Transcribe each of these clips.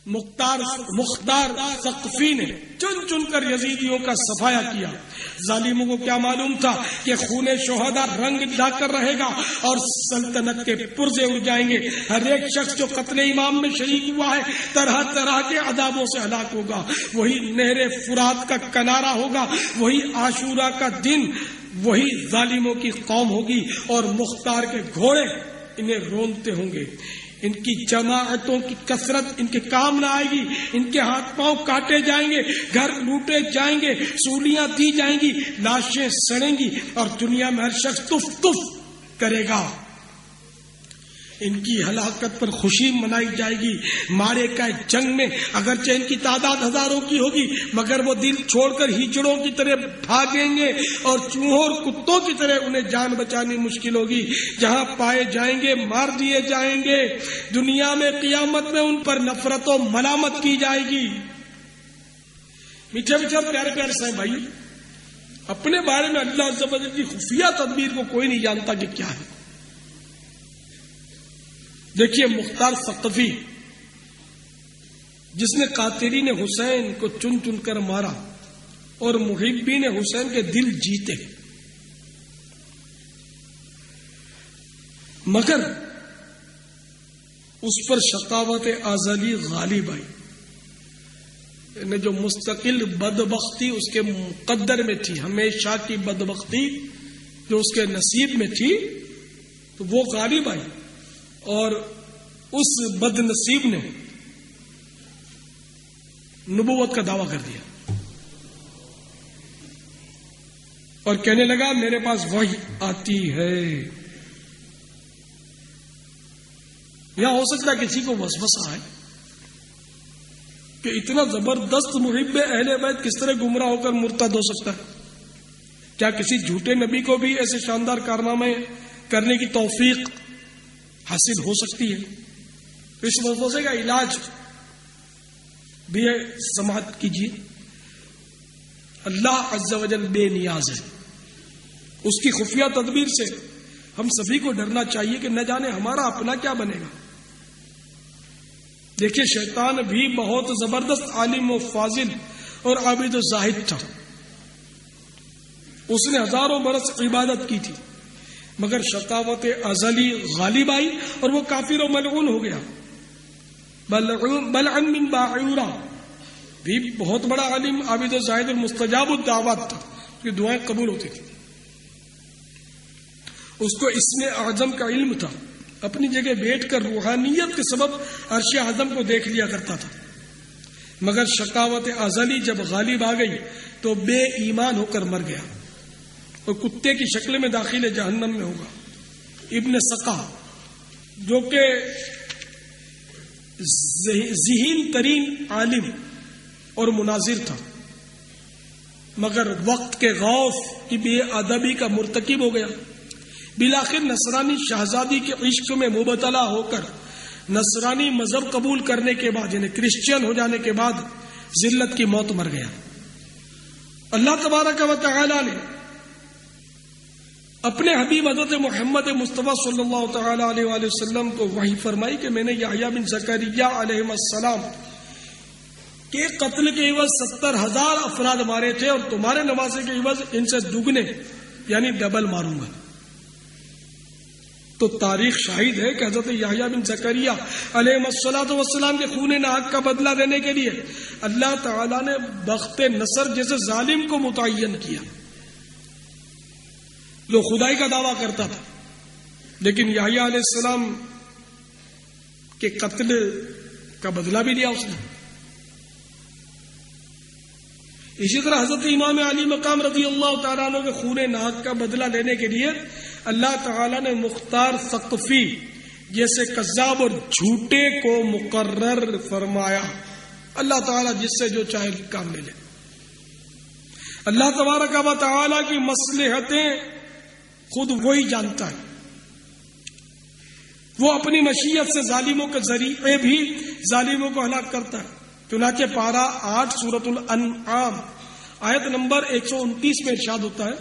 مختار ثقفی نے چن چن کر یزیدیوں کا صفایا کیا. ظالموں کو کیا معلوم تھا کہ خون شہداء رنگ لا کر رہے گا اور سلطنت کے پرزے اڑ جائیں گے. ہر ایک شخص جو قتل امام میں شریک ہوا ہے طرح طرح کے عذابوں سے ہلاک ہوگا. وہی نہر فرات کا کنارہ ہوگا, وہی عاشورہ کا دن, وہی ظالموں کی قوم ہوگی اور مختار کے گھوڑے انہیں رونتے ہوں گے. ان کی جماعتوں کی کثرت ان کے کام نہ آئے گی. ان کے ہاتھ پاؤں کاٹے جائیں گے, گھر لوٹے جائیں گے, سولیاں دی جائیں گی, لاشیں سڑیں گی اور دنیا میں ہر شخص تف تف کرے گا. ان کی ہلاکت پر خوشی منائی جائے گی. مارے کا جنگ میں اگرچہ ان کی تعداد ہزاروں کی ہوگی مگر وہ دل چھوڑ کر ہیجڑوں کی طرح بھاگیں گے اور چوہوں اور کتوں کی طرح انہیں جان بچانی مشکل ہوگی. جہاں پائے جائیں گے مار دیے جائیں گے. دنیا میں قیامت میں ان پر نفرت و ملامت کی جائے گی. میٹھے میٹھے پیارے پیارے صاحب بھائی, اپنے بارے میں اللہ عز و جل کی خفیہ تدبیر کو کوئی نہیں جانتا کہ کیا ہے. دیکھیے مختار ثقفی جس نے قاتلین حسین کو چن چن کر مارا اور محبین حسین کے دل جیتے, مگر اس پر شقاوت ازلی غالب آئی. یعنی جو مستقل بدبختی اس کے مقدر میں تھی, ہمیشہ کی بدبختی جو اس کے نصیب میں تھی, تو وہ غالب آئی اور اس بد نصیب نے نبوت کا دعویٰ کر دیا اور کہنے لگا میرے پاس وحی آتی ہے. یا ہو سکتا ہے کسی کو وسوسہ آئے کہ اتنا زبردست محب اہل بیت کس طرح گمراہ ہو کر مرتد ہو سکتا ہے. کیا کسی جھوٹے نبی کو بھی ایسے شاندار کارنامے کرنے کی توفیق حاصل ہو سکتی ہے؟ تو اس وسوسے کا علاج بھی ہے, سماعت کیجیے. اللہ عز و جل بے نیاز ہے, اس کی خفیہ تدبیر سے ہم سبھی کو ڈرنا چاہیے کہ نہ جانے ہمارا اپنا کیا بنے گا. دیکھیے شیطان بھی بہت زبردست عالم و فاضل اور عابد و زاہد تھا. اس نے ہزاروں برس عبادت کی تھی مگر شقاوت ازلی غالب آئی اور وہ کافر و ملعون ہو گیا. بلعن بن باعورہ بھی بہت بڑا عالم عابد و زاہد اور مستجاب الدعوات تھا, اس کی دعائیں قبول ہوتی تھی. اس کو اسم اعظم کا علم تھا, اپنی جگہ بیٹھ کر روحانیت کے سبب عرش اعظم کو دیکھ لیا کرتا تھا. مگر شقاوت ازلی جب غالب آ گئی تو بے ایمان ہو کر مر گیا اور کتے کی شکل میں داخل جہنم میں ہوگا. ابن سقا جو کہ ذہین ترین عالم اور مناظر تھا مگر وقت کے غوث کی بے ادبی کا مرتکب ہو گیا. بالآخر نصرانی شہزادی کے عشق میں مبتلا ہو کر نصرانی مذہب قبول کرنے کے بعد یعنی کرسچین ہو جانے کے بعد ذلت کی موت مر گیا. اللہ تبارک و تعالی نے اپنے حبیب حضرت محمد مصطفیٰ صلی اللہ تعالی علیہ وآلہ وسلم کو وحی فرمائی کہ میں نے یحییٰ بن زکریا علیہ السلام کے قتل کے عوض 70,000 افراد مارے تھے اور تمہارے نواسے کے عوض ان سے دگنے یعنی ڈبل ماروں گا. تو تاریخ شاہد ہے کہ حضرت یحییٰ بن زکریا علیہ السلام کے خون ناحق کا بدلہ دینے کے لیے اللہ تعالیٰ نے بخت نصر جیسے ظالم کو متعین کیا جو خدائی کا دعویٰ کرتا تھا, لیکن یحییٰ علیہ السلام کے قتل کا بدلہ بھی لیا اس نے. اسی طرح حضرت امام علی مقام رضی اللہ تعالیٰ عنہ کے خون ناحق کا بدلہ لینے کے لیے اللہ تعالیٰ نے مختار ثقفی جیسے کذاب اور جھوٹے کو مقرر فرمایا. اللہ تعالیٰ جس سے جو چاہے کام لے لے. اللہ تبارک و تعالیٰ کی مصلحتیں خود وہی جانتا ہے. وہ اپنی مشیت سے ظالموں کے ذریعے بھی ظالموں کو ہلاک کرتا ہے. چنانچہ پارہ 8 سورۃ الانعام آیت نمبر 129 میں ارشاد ہوتا ہے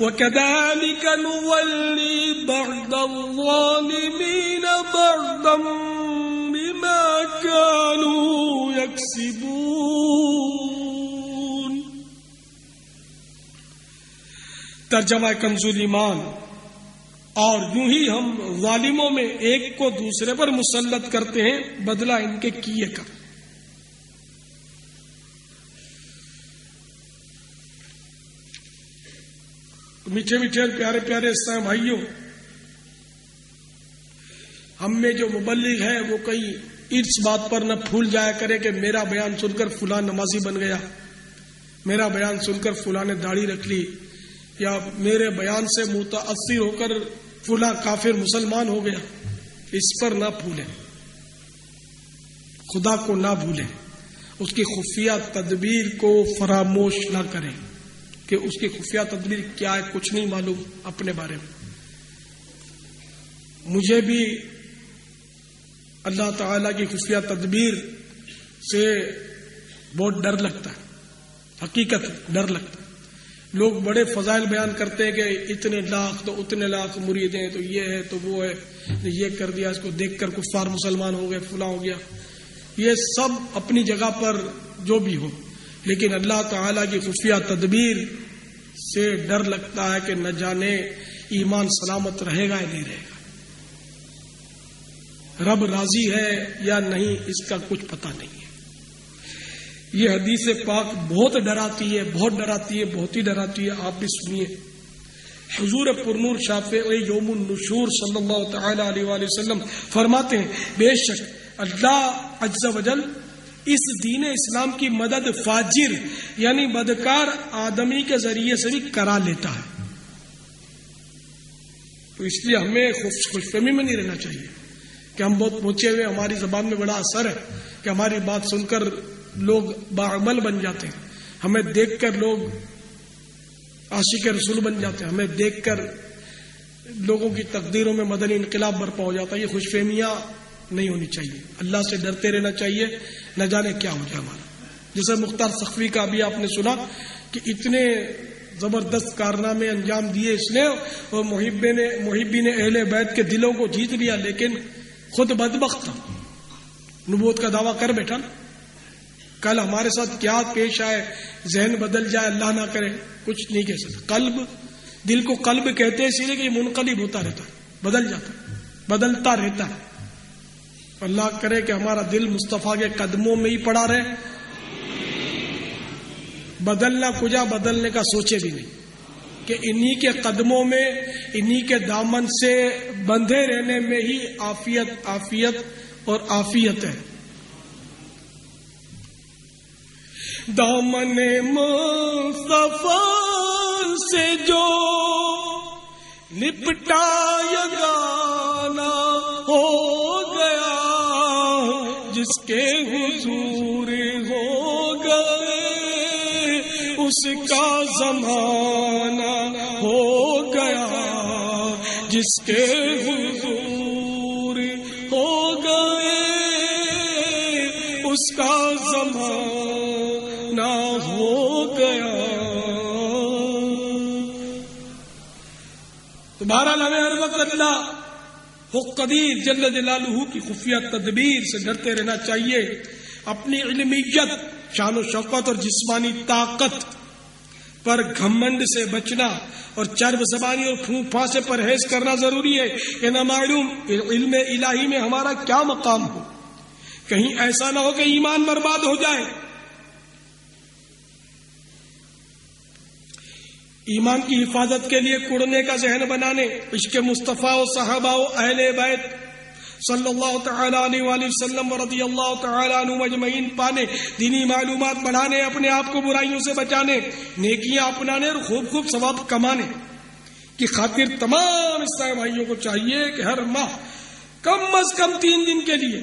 وَكَذَلِكَ نُوَلِّي بَعْضَ الظَّالِمِينَ بَعْضًا بِمَا كَانُوا يَكْسِبُونَ۔ ترجمہ کنز ایمان۔ اور یوں ہی ہم ظالموں میں ایک کو دوسرے پر مسلط کرتے ہیں بدلہ ان کے کیے کا۔ میٹھے میٹھے اور پیارے پیارے اسلام بھائیوں، ہم میں جو مبلغ ہے وہ کہیں اس بات پر نہ پھول جایا کرے کہ میرا بیان سن کر فلاں نمازی بن گیا، میرا بیان سن کر فلاں نے داڑھی رکھ لی، یا میرے بیان سے متاثر ہو کر فلاں کافر مسلمان ہو گیا۔ اس پر نہ پھولیں، خدا کو نہ بھولیں، اس کی خفیہ تدبیر کو فراموش نہ کریں کہ اس کی خفیہ تدبیر کیا ہے، کچھ نہیں معلوم اپنے بارے میں۔ مجھے بھی اللہ تعالی کی خفیہ تدبیر سے بہت ڈر لگتا ہے، حقیقت ڈر لگتا ہے۔ لوگ بڑے فضائل بیان کرتے ہیں کہ اتنے لاکھ تو اتنے لاکھ مرید ہیں، تو یہ ہے تو وہ ہے، یہ کر دیا، اس کو دیکھ کر کفار مسلمان ہو گئے، فلاں ہو گیا۔ یہ سب اپنی جگہ پر جو بھی ہو، لیکن اللہ تعالی کی خفیہ تدبیر سے ڈر لگتا ہے کہ نہ جانے ایمان سلامت رہے گا یا نہیں رہے گا، رب راضی ہے یا نہیں، اس کا کچھ پتہ نہیں ہے۔ یہ حدیث پاک بہت ڈراتی ہے، بہت ڈراتی ہے، بہت ہی ڈراتی ہے۔ آپ بھی سنیے، حضور پرنور شافعی یوم النشور صلی اللہ تعالی علیہ وآلہ وسلم فرماتے ہیں بے شک اللہ عز و جل اس دین اسلام کی مدد فاجر یعنی بدکار آدمی کے ذریعے سے بھی کرا لیتا ہے۔ تو اس لیے ہمیں خوش فہمی میں نہیں رہنا چاہیے کہ ہم بہت پہنچے ہوئے، ہماری زبان میں بڑا اثر ہے کہ ہماری بات سن کر لوگ باعمل بن جاتے ہیں، ہمیں دیکھ کر لوگ عاشق رسول بن جاتے ہیں، ہمیں دیکھ کر لوگوں کی تقدیروں میں مدنی انقلاب برپا ہو جاتا ہے۔ یہ خوش فہمیاں نہیں ہونی چاہیے، اللہ سے ڈرتے رہنا چاہیے، نہ جانے کیا ہو جائے ہمارا۔ جیسے مختار سخوی کا بھی آپ نے سنا کہ اتنے زبردست کارنامے انجام دیے اس نے، اور محبین اہل بیت کے دلوں کو جیت لیا، لیکن خود بدبخت تھا، نبوت کا دعویٰ کر بیٹھا نا۔ کل ہمارے ساتھ کیا پیش آئے، ذہن بدل جائے، اللہ نہ کرے، کچھ نہیں کہہ سکتے۔ قلب، دل کو قلب کہتے ہیں اسی لیے کہ یہ منقلب ہوتا رہتا ہے، بدل جاتا ہے، بدلتا رہتا ہے۔ اللہ کرے کہ ہمارا دل مصطفیٰ کے قدموں میں ہی پڑا رہے، بدلنا کجا بدلنے کا سوچے بھی نہیں، کہ انہی کے قدموں میں، انہی کے دامن سے بندھے رہنے میں ہی عافیت عافیت اور عافیت ہے۔ دامن مصطفیٰ سے جو لپٹا یگانہ ہو گیا، جس کے حضور ہو گئے اس کا زمانہ ہو گیا، جس کے حضور ہو گئے اس کا زمانہ ہو گیا۔ تو بہرحال ہمیں ہر وقت اللہ قدیر جل جلالہ کی خفیہ تدبیر سے ڈرتے رہنا چاہیے، اپنی علمیت، شان و شوکت اور جسمانی طاقت پر گھمنڈ سے بچنا اور چرب زبانی اور پھونک پھاں سے پرہیز کرنا ضروری ہے کہ نہ معلوم علم الہی میں ہمارا کیا مقام ہو، کہیں ایسا نہ ہو کہ ایمان برباد ہو جائے۔ ایمان کی حفاظت کے لیے کڑنے کا ذہن بنانے، عشق مصطفیٰ و صحابہ و اہل بیت صلی اللہ تعالی علیہ وآلہ وسلم ورضی اللہ تعالی عنہم اجمعین پانے، دینی معلومات بڑھانے، اپنے آپ کو برائیوں سے بچانے، نیکیاں اپنانے اور خوب خوب ثواب کمانے کی خاطر تمام اسلامی بھائیوں کو چاہیے کہ ہر ماہ کم از کم 3 دن کے لیے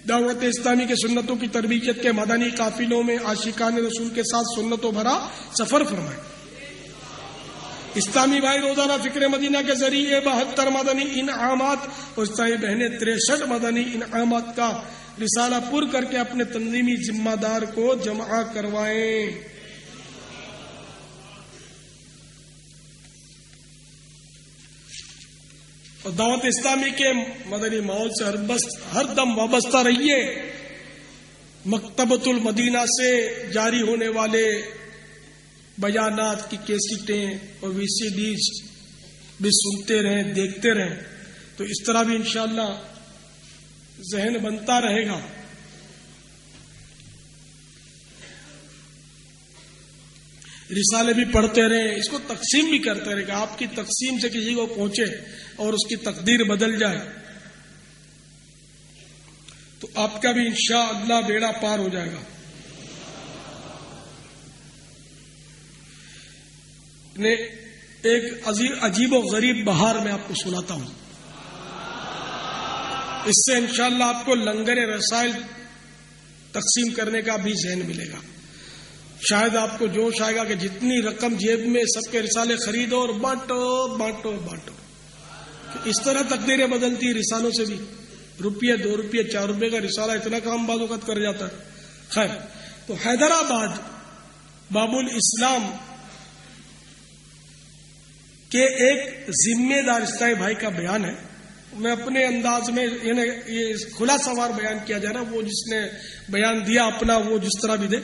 دعوت اسلامی کے سنتوں کی تربیت کے مدنی قافلوں میں عاشقان رسول کے ساتھ سنتوں بھرا سفر فرمائیں۔ اسلامی بھائی روزانہ فکر مدینہ کے ذریعے 72 مدنی انعامات اور اسلامی بہنیں 63 مدنی انعامات کا رسالہ پر کر کے اپنے تنظیمی ذمہ دار کو جمع کروائیں۔ اور دعوت اسلامی کے مدنی ماحول سے ہر دم وابستہ رہیے. مکتبۃ المدینہ سے جاری ہونے والے بیانات کی کیسٹیں اور وی سی ڈیز بھی سنتے رہیں، دیکھتے رہیں، تو اس طرح بھی انشاءاللہ ذہن بنتا رہے گا. رسالے بھی پڑھتے رہیں، اس کو تقسیم بھی کرتے رہیں کہ آپ کی تقسیم سے کسی کو پہنچے اور اس کی تقدیر بدل جائے تو آپ کا بھی انشاءاللہ بیڑا پار ہو جائے گا. ایک عجیب و غریب بہار میں آپ کو سناتا ہوں. اس سے انشاءاللہ آپ کو لنگر رسائل تقسیم کرنے کا بھی ذہن ملے گا. شاید آپ کو جوش آئے گا کہ جتنی رقم جیب میں سب کے رسالے خریدو اور بانٹو بانٹو بانٹو. اس طرح تقدیریں بدلتی رسالوں سے بھی. روپیہ 2 روپیہ 4 روپے کا رسالہ اتنا کام بعض اوقات کر جاتا ہے. خیر، تو حیدرآباد باب الاسلام کے ایک ذمہ دار اسلامی بھائی کا بیان ہے. میں اپنے انداز میں یہ کھلا سوار بیان کیا جا رہا ہے، وہ جس نے بیان دیا اپنا وہ جس طرح بھی دے.